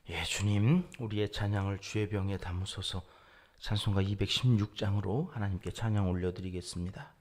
예, 주님, 우리의 찬양을 주의 병에 담으소서. 찬송가 216장으로 하나님께 찬양 올려드리겠습니다.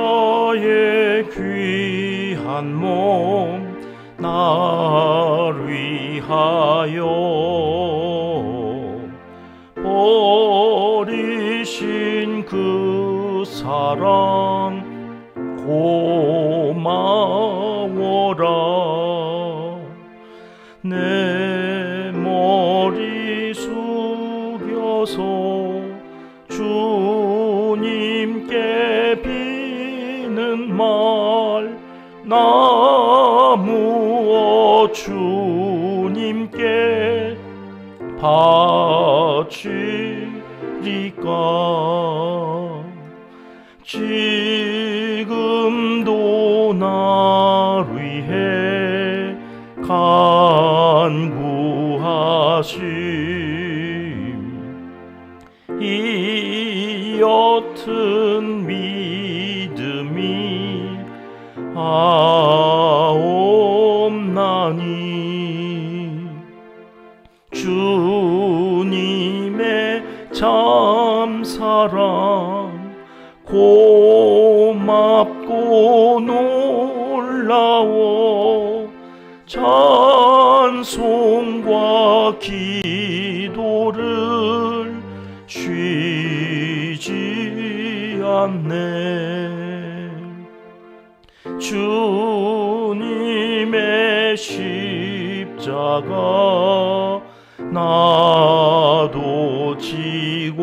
성자의 귀한 몸 날 위하여 버리신 그 사랑 고마워라. 내 머리 숙여서 주님께 비는 말 나무어 주님께 바치리까. 지금도 날 위해 간구하심 이 옅은 믿음이 없나니 주님의 참사랑 고맙고 놀라워 찬송과 기도를 쉬지 않네. 주님의 십자가 나도 지고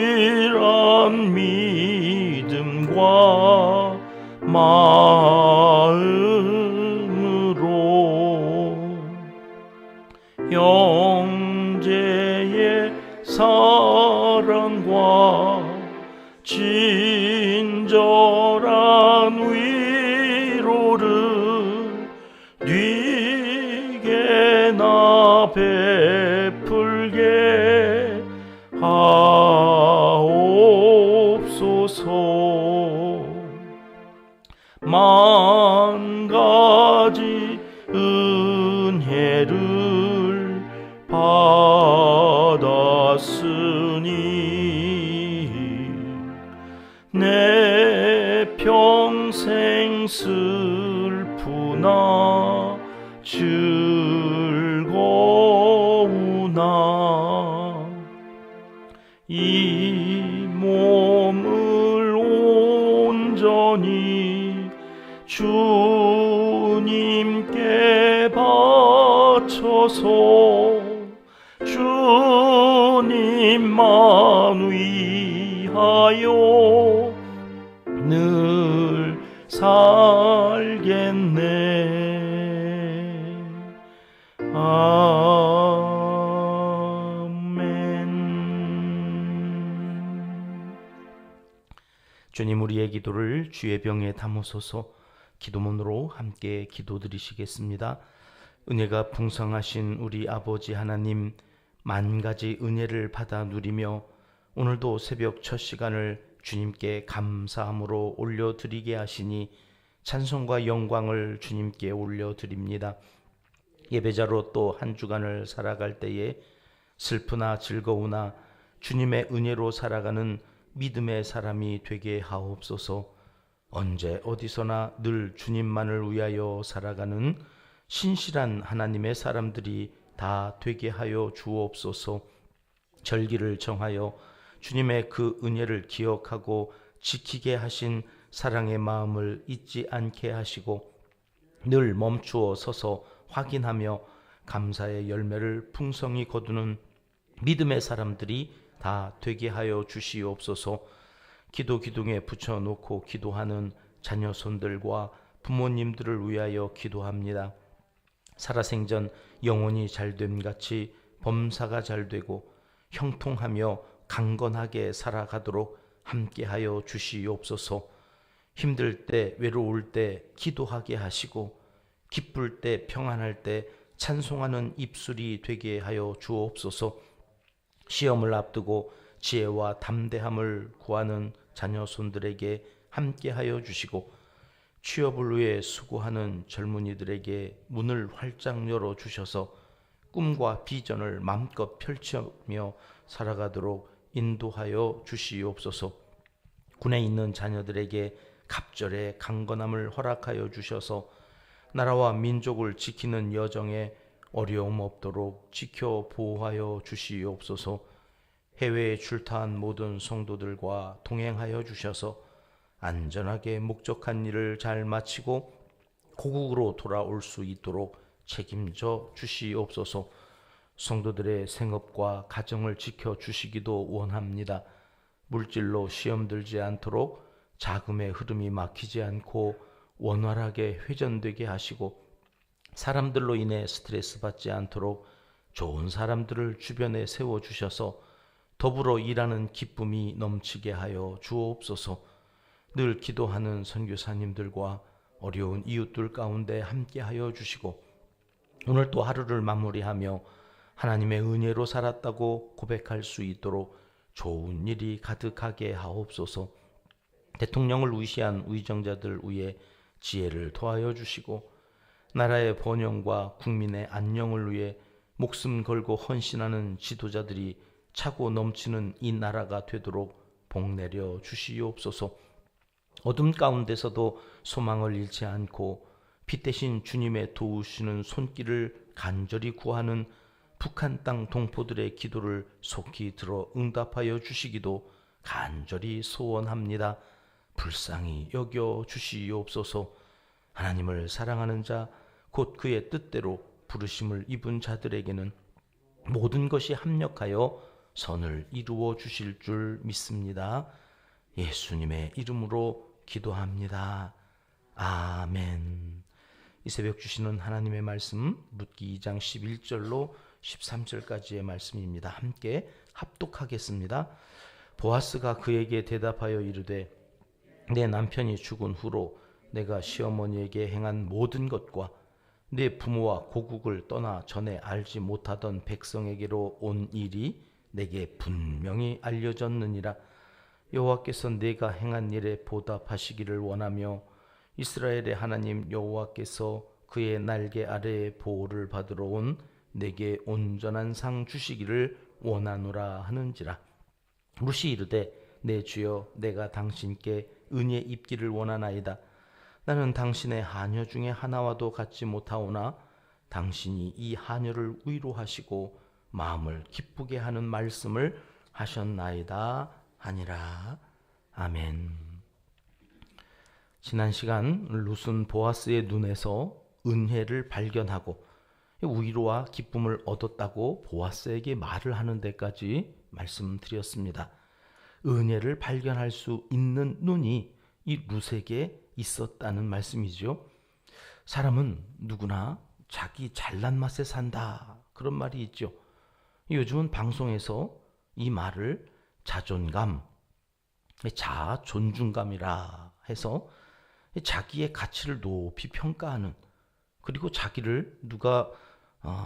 신실한 믿음과 마음으로 형제의 사랑과 친절한 위로를 네게 나 베풀게 하옵소서. 만 가지 은혜를 받았으니 내 평생 슬프나 즐거우나 이 몸을 온전히 주님께 바쳐서 주님만 위하여 늘 살겠네. 아멘. 주님, 우리의 기도를 주의 병에 담으소서. 기도문으로 함께 기도드리시겠습니다. 은혜가 풍성하신 우리 아버지 하나님, 만 가지 은혜를 받아 누리며 오늘도 새벽 첫 시간을 주님께 감사함으로 올려드리게 하시니 찬송과 영광을 주님께 올려드립니다. 예배자로 또 한 주간을 살아갈 때에 슬프나 즐거우나 주님의 은혜로 살아가는 믿음의 사람이 되게 하옵소서. 언제 어디서나 늘 주님만을 위하여 살아가는 신실한 하나님의 사람들이 다 되게 하여 주옵소서. 절기를 정하여 주님의 그 은혜를 기억하고 지키게 하신 사랑의 마음을 잊지 않게 하시고 늘 멈추어 서서 확인하며 감사의 열매를 풍성히 거두는 믿음의 사람들이 다 되게 하여 주시옵소서. 기도 기둥에 붙여놓고 기도하는 자녀 손들과 부모님들을 위하여 기도합니다. 살아생전 영혼이 잘됨 같이 범사가 잘되고 형통하며 강건하게 살아가도록 함께하여 주시옵소서. 힘들 때 외로울 때 기도하게 하시고 기쁠 때 평안할 때 찬송하는 입술이 되게 하여 주옵소서. 시험을 앞두고 지혜와 담대함을 구하는 자녀손들에게 함께하여 주시고, 취업을 위해 수고하는 젊은이들에게 문을 활짝 열어 주셔서 꿈과 비전을 마음껏 펼치며 살아가도록 인도하여 주시옵소서. 군에 있는 자녀들에게 갑절의 강건함을 허락하여 주셔서 나라와 민족을 지키는 여정에 어려움 없도록 지켜 보호하여 주시옵소서. 해외에 출타한 모든 성도들과 동행하여 주셔서 안전하게 목적한 일을 잘 마치고 고국으로 돌아올 수 있도록 책임져 주시옵소서. 성도들의 생업과 가정을 지켜 주시기도 원합니다. 물질로 시험 들지 않도록 자금의 흐름이 막히지 않고 원활하게 회전되게 하시고, 사람들로 인해 스트레스 받지 않도록 좋은 사람들을 주변에 세워주셔서 더불어 일하는 기쁨이 넘치게 하여 주옵소서. 늘 기도하는 선교사님들과 어려운 이웃들 가운데 함께하여 주시고, 오늘 또 하루를 마무리하며 하나님의 은혜로 살았다고 고백할 수 있도록 좋은 일이 가득하게 하옵소서. 대통령을 위시한 위정자들 위해 지혜를 더하여 주시고, 나라의 번영과 국민의 안녕을 위해 목숨 걸고 헌신하는 지도자들이 차고 넘치는 이 나라가 되도록 복내려 주시옵소서. 어둠 가운데서도 소망을 잃지 않고 빛 대신 주님의 도우시는 손길을 간절히 구하는 북한 땅 동포들의 기도를 속히 들어 응답하여 주시기도 간절히 소원합니다. 불쌍히 여겨 주시옵소서. 하나님을 사랑하는 자, 곧 그의 뜻대로 부르심을 입은 자들에게는 모든 것이 합력하여 선을 이루어 주실 줄 믿습니다. 예수님의 이름으로 기도합니다. 아멘. 이 새벽 주시는 하나님의 말씀, 룻기 2장 11절로 13절까지의 말씀입니다. 함께 합독하겠습니다. 보아스가 그에게 대답하여 이르되, 내 남편이 죽은 후로 내가 시어머니에게 행한 모든 것과 내 부모와 고국을 떠나 전에 알지 못하던 백성에게로 온 일이 내게 분명히 알려졌느니라. 여호와께서 내가 행한 일에 보답하시기를 원하며 이스라엘의 하나님 여호와께서 그의 날개 아래에 보호를 받으러 온 내게 온전한 상 주시기를 원하노라 하는지라. 룻이 이르되, 내 주여, 내가 당신께 은혜 입기를 원하나이다. 나는 당신의 하녀 중에 하나와도 같지 못하오나 당신이 이 하녀를 위로하시고 마음을 기쁘게 하는 말씀을 하셨나이다 하니라. 아멘. 지난 시간 룻은 보아스의 눈에서 은혜를 발견하고 위로와 기쁨을 얻었다고 보아스에게 말을 하는 데까지 말씀드렸습니다. 은혜를 발견할 수 있는 눈이 이 룻에게 있었다는 말씀이죠. 사람은 누구나 자기 잘난 맛에 산다, 그런 말이 있죠. 요즘은 방송에서 이 말을 자존감, 자아 존중감이라 해서 자기의 가치를 높이 평가하는, 그리고 자기를 누가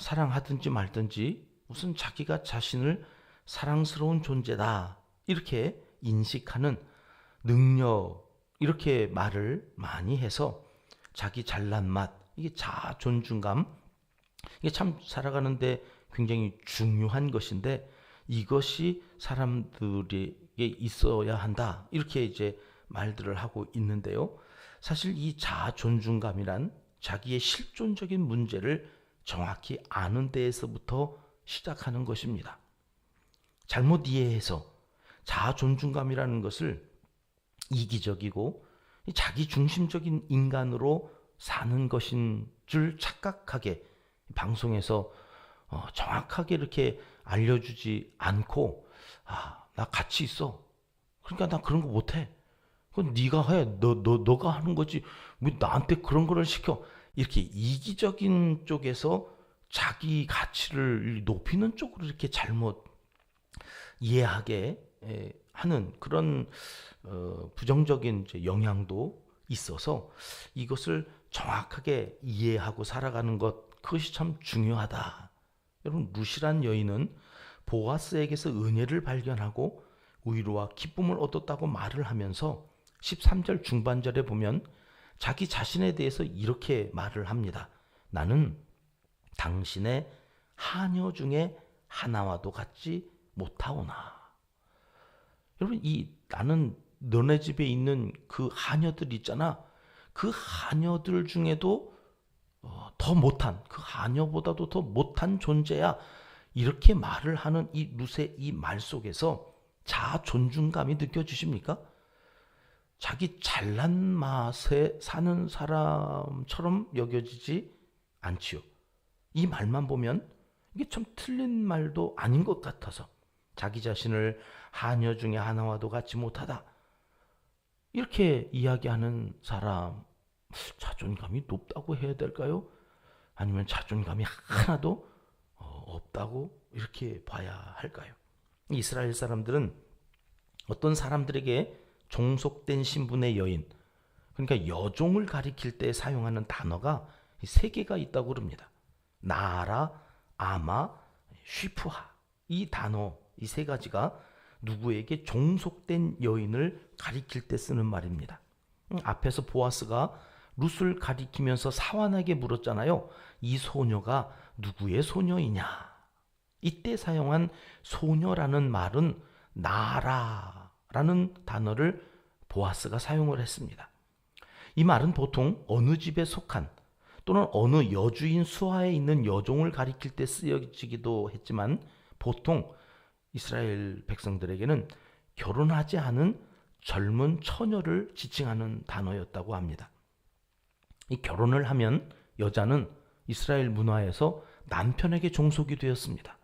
사랑하든지 말든지 우선 자기가 자신을 사랑스러운 존재다 이렇게 인식하는 능력, 이렇게 말을 많이 해서 자기 잘난 맛, 이게 자아 존중감, 이게 참 살아가는데 굉장히 중요한 것인데 이것이 사람들에게 있어야 한다, 이렇게 이제 말들을 하고 있는데요. 사실 이 자아 존중감이란 자기의 실존적인 문제를 정확히 아는 데에서부터 시작하는 것입니다. 잘못 이해해서 자아 존중감이라는 것을 이기적이고 자기중심적인 인간으로 사는 것인 줄 착각하게 방송에서 정확하게 이렇게 알려주지 않고, 나 가치 있어, 그러니까 나 그런 거 못해, 그건 네가 해, 너가 하는 거지, 왜 나한테 그런 거를 시켜, 이렇게 이기적인 쪽에서 자기 가치를 높이는 쪽으로 이렇게 잘못 이해하게 하는 그런 부정적인 영향도 있어서 이것을 정확하게 이해하고 살아가는 것, 그것이 참 중요하다. 여러분, 루시란 여인은 보아스에게서 은혜를 발견하고 위로와 기쁨을 얻었다고 말을 하면서 13절 중반절에 보면 자기 자신에 대해서 이렇게 말을 합니다. 나는 당신의 하녀 중에 하나와도 같지 못하오나. 여러분, 이 나는 너네 집에 있는 그 하녀들 있잖아. 그 하녀들 중에도 더 못한, 그 하녀보다도 더 못한 존재야. 이렇게 말을 하는 이 룻의 이 말 속에서 자아 존중감이 느껴지십니까? 자기 잘난 맛에 사는 사람처럼 여겨지지 않지요. 이 말만 보면 이게 참 틀린 말도 아닌 것 같아서 자기 자신을 하녀 중에 하나와도 같지 못하다. 이렇게 이야기하는 사람, 자존감이 높다고 해야 될까요? 아니면 자존감이 하나도 없다고 이렇게 봐야 할까요? 이스라엘 사람들은 어떤 사람들에게 종속된 신분의 여인, 그러니까 여종을 가리킬 때 사용하는 단어가 세 개가 있다고 그럽니다. 나아라, 아마, 쉬프하. 이 단어, 이 세 가지가 누구에게 종속된 여인을 가리킬 때 쓰는 말입니다. 앞에서 보아스가 룻을 가리키면서 사환에게 물었잖아요. 이 소녀가 누구의 소녀이냐? 이때 사용한 소녀라는 말은 나라라는 단어를 보아스가 사용을 했습니다. 이 말은 보통 어느 집에 속한 또는 어느 여주인 수하에 있는 여종을 가리킬 때 쓰여지기도 했지만 보통 이스라엘 백성들에게는 결혼하지 않은 젊은 처녀를 지칭하는 단어였다고 합니다. 이 결혼을 하면 여자는 이스라엘 문화에서 남편에게 종속이 되었습니다.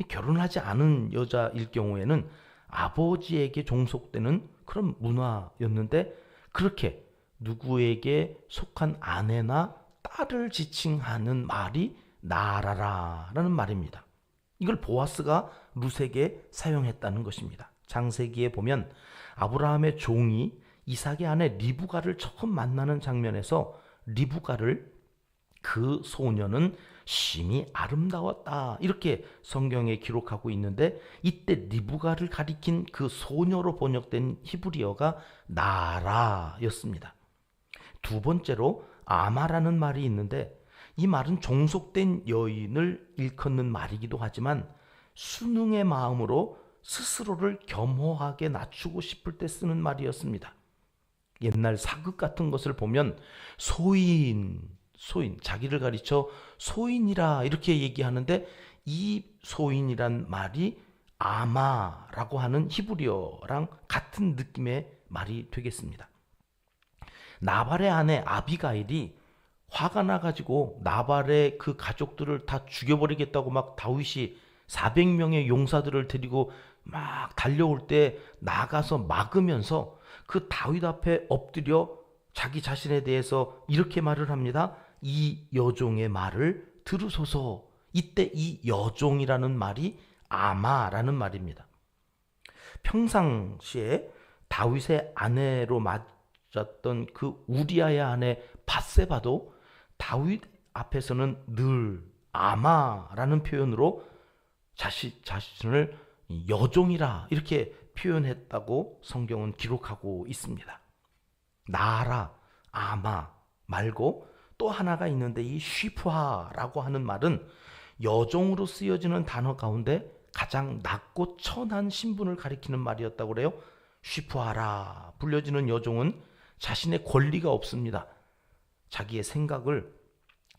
결혼하지 않은 여자일 경우에는 아버지에게 종속되는 그런 문화였는데 그렇게 누구에게 속한 아내나 딸을 지칭하는 말이 나라라라는 말입니다. 이걸 보아스가 룻에게 사용했다는 것입니다. 창세기에 보면 아브라함의 종이 이삭의 아내 리브가를 처음 만나는 장면에서 리브가를 그 소녀는 심히 아름다웠다 이렇게 성경에 기록하고 있는데 이때 리브가를 가리킨 그 소녀로 번역된 히브리어가 나라였습니다. 두 번째로 아마라는 말이 있는데 이 말은 종속된 여인을 일컫는 말이기도 하지만 순응의 마음으로 스스로를 겸허하게 낮추고 싶을 때 쓰는 말이었습니다. 옛날 사극 같은 것을 보면 소인, 자기를 가리쳐 소인이라 이렇게 얘기하는데 이 소인이란 말이 아마라고 하는 히브리어랑 같은 느낌의 말이 되겠습니다. 나발의 아내 아비가일이 화가 나가지고 나발의 그 가족들을 다 죽여버리겠다고 막 다윗이 400명의 용사들을 데리고 막 달려올 때 나가서 막으면서 그 다윗 앞에 엎드려 자기 자신에 대해서 이렇게 말을 합니다. 이 여종의 말을 들으소서. 이때 이 여종이라는 말이 아마라는 말입니다. 평상시에 다윗의 아내로 맞았던 그 우리아의 아내 밧세바도 다윗 앞에서는 늘 아마라는 표현으로 자신을 여종이라 이렇게 표현했다고 성경은 기록하고 있습니다. 나라, 아마 말고 또 하나가 있는데 이 쉬프하라고 하는 말은 여종으로 쓰여지는 단어 가운데 가장 낮고 천한 신분을 가리키는 말이었다고 그래요. 쉬프하라 불려지는 여종은 자신의 권리가 없습니다. 자기의 생각을,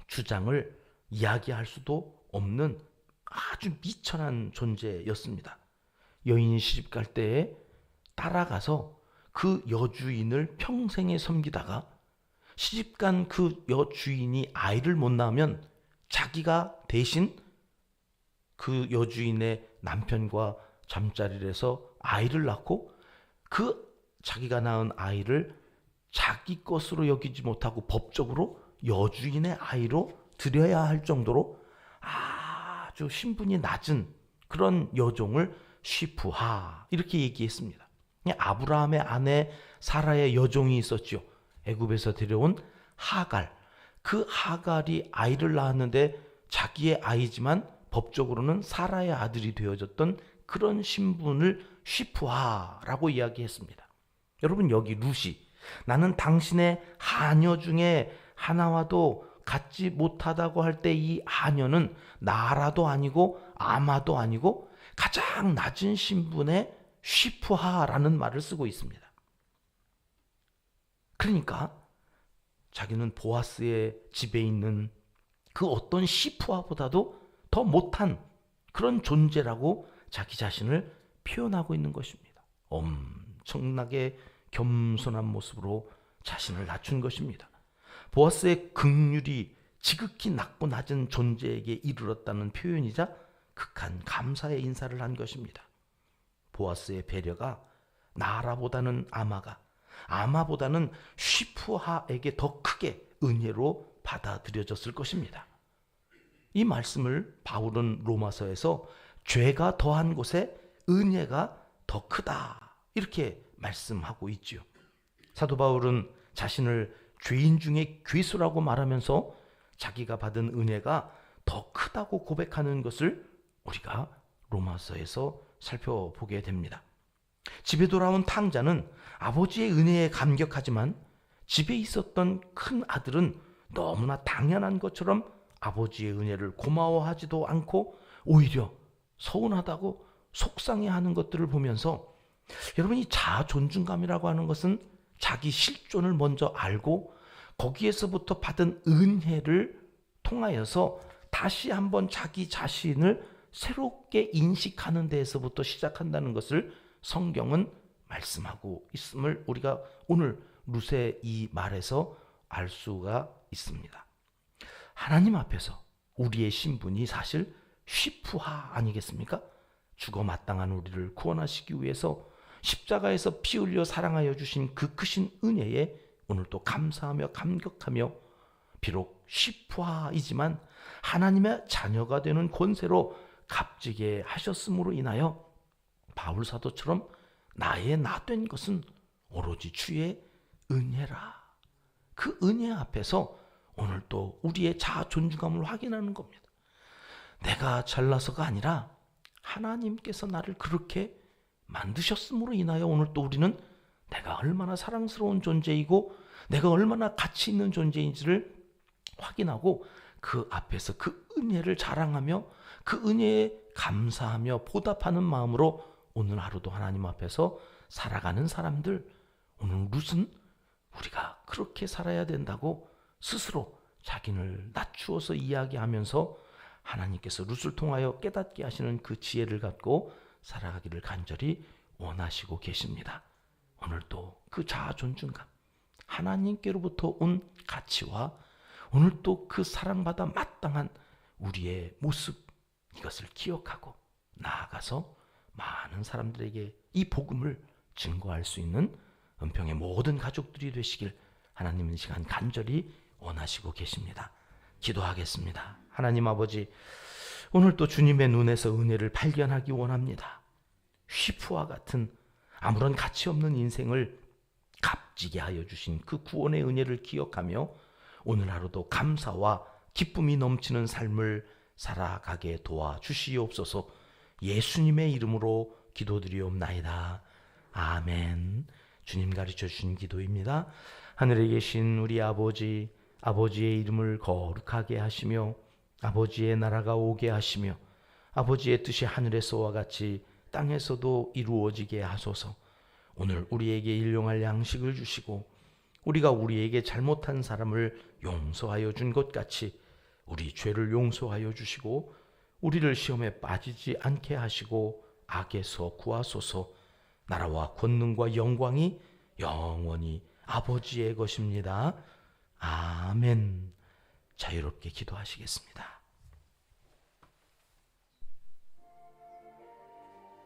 주장을 이야기할 수도 없는 아주 미천한 존재였습니다. 여인이 시집갈 때에 따라가서 그 여주인을 평생에 섬기다가 시집간 그 여주인이 아이를 못 낳으면 자기가 대신 그 여주인의 남편과 잠자리를 해서 아이를 낳고 그 자기가 낳은 아이를 자기 것으로 여기지 못하고 법적으로 여주인의 아이로 드려야 할 정도로 아주 신분이 낮은 그런 여종을 쉬프하 이렇게 얘기했습니다. 아브라함의 아내 사라의 여종이 있었죠. 애굽에서 데려온 하갈. 그 하갈이 아이를 낳았는데 자기의 아이지만 법적으로는 사라의 아들이 되어졌던 그런 신분을 시프하라고 이야기했습니다. 여러분, 여기 룻이 나는 당신의 하녀 중에 하나와도 같지 못하다고 할 때 이 하녀는 나라도 아니고 아마도 아니고 가장 낮은 신분의 시프하라는 말을 쓰고 있습니다. 그러니까 자기는 보아스의 집에 있는 그 어떤 시프하보다도 더 못한 그런 존재라고 자기 자신을 표현하고 있는 것입니다. 엄청나게 겸손한 모습으로 자신을 낮춘 것입니다. 보아스의 긍휼이 지극히 낮고 낮은 존재에게 이르렀다는 표현이자 극한 감사의 인사를 한 것입니다. 보아스의 배려가 나라보다는 아마가, 아마보다는 시프하에게 더 크게 은혜로 받아들여졌을 것입니다. 이 말씀을 바울은 로마서에서 죄가 더한 곳에 은혜가 더 크다 이렇게 말씀하고 있지요. 사도 바울은 자신을 죄인 중에 괴수라고 말하면서 자기가 받은 은혜가 더 크다고 고백하는 것을 우리가 로마서에서 살펴보게 됩니다. 집에 돌아온 탕자는 아버지의 은혜에 감격하지만 집에 있었던 큰 아들은 너무나 당연한 것처럼 아버지의 은혜를 고마워하지도 않고 오히려 서운하다고 속상해하는 것들을 보면서, 여러분, 이 자아 존중감이라고 하는 것은 자기 실존을 먼저 알고 거기에서부터 받은 은혜를 통하여서 다시 한번 자기 자신을 새롭게 인식하는 데에서부터 시작한다는 것을 성경은 말씀하고 있음을 우리가 오늘 룻의 이 말에서 알 수가 있습니다. 하나님 앞에서 우리의 신분이 사실 시프하 아니겠습니까? 죽어 마땅한 우리를 구원하시기 위해서 십자가에서 피 흘려 사랑하여 주신 그 크신 은혜에 오늘 또 감사하며 감격하며, 비록 시프하이지만 하나님의 자녀가 되는 권세로 값지게 하셨음으로 인하여 바울 사도처럼 나의 나 된 것은 오로지 주의 은혜라. 그 은혜 앞에서 오늘 또 우리의 자아 존중감을 확인하는 겁니다. 내가 잘나서가 아니라 하나님께서 나를 그렇게 만드셨음으로 인하여 오늘 또 우리는 내가 얼마나 사랑스러운 존재이고 내가 얼마나 가치 있는 존재인지를 확인하고 그 앞에서 그 은혜를 자랑하며 그 은혜에 감사하며 보답하는 마음으로 오늘 하루도 하나님 앞에서 살아가는 사람들, 오늘 룻은 우리가 그렇게 살아야 된다고 스스로 자기를 낮추어서 이야기하면서 하나님께서 룻을 통하여 깨닫게 하시는 그 지혜를 갖고 살아가기를 간절히 원하시고 계십니다. 오늘도 그 자아 존중감, 하나님께로부터 온 가치와 오늘 또 그 사랑받아 마땅한 우리의 모습, 이것을 기억하고 나아가서 많은 사람들에게 이 복음을 증거할 수 있는 은평의 모든 가족들이 되시길 하나님 이 시간 간절히 원하시고 계십니다. 기도하겠습니다. 하나님 아버지, 오늘 또 주님의 눈에서 은혜를 발견하기 원합니다. 쉬프와 같은 아무런 가치 없는 인생을 값지게 하여 주신 그 구원의 은혜를 기억하며 오늘 하루도 감사와 기쁨이 넘치는 삶을 살아가게 도와주시옵소서. 예수님의 이름으로 기도드리옵나이다. 아멘. 주님 가르쳐 주신 기도입니다. 하늘에 계신 우리 아버지, 아버지의 이름을 거룩하게 하시며 아버지의 나라가 오게 하시며 아버지의 뜻이 하늘에서와 같이 땅에서도 이루어지게 하소서. 오늘 우리에게 일용할 양식을 주시고 우리가 우리에게 잘못한 사람을 용서하여 준 것 같이 우리 죄를 용서하여 주시고 우리를 시험에 빠지지 않게 하시고 악에서 구하소서. 나라와 권능과 영광이 영원히 아버지의 것입니다. 아멘. 자유롭게 기도하시겠습니다.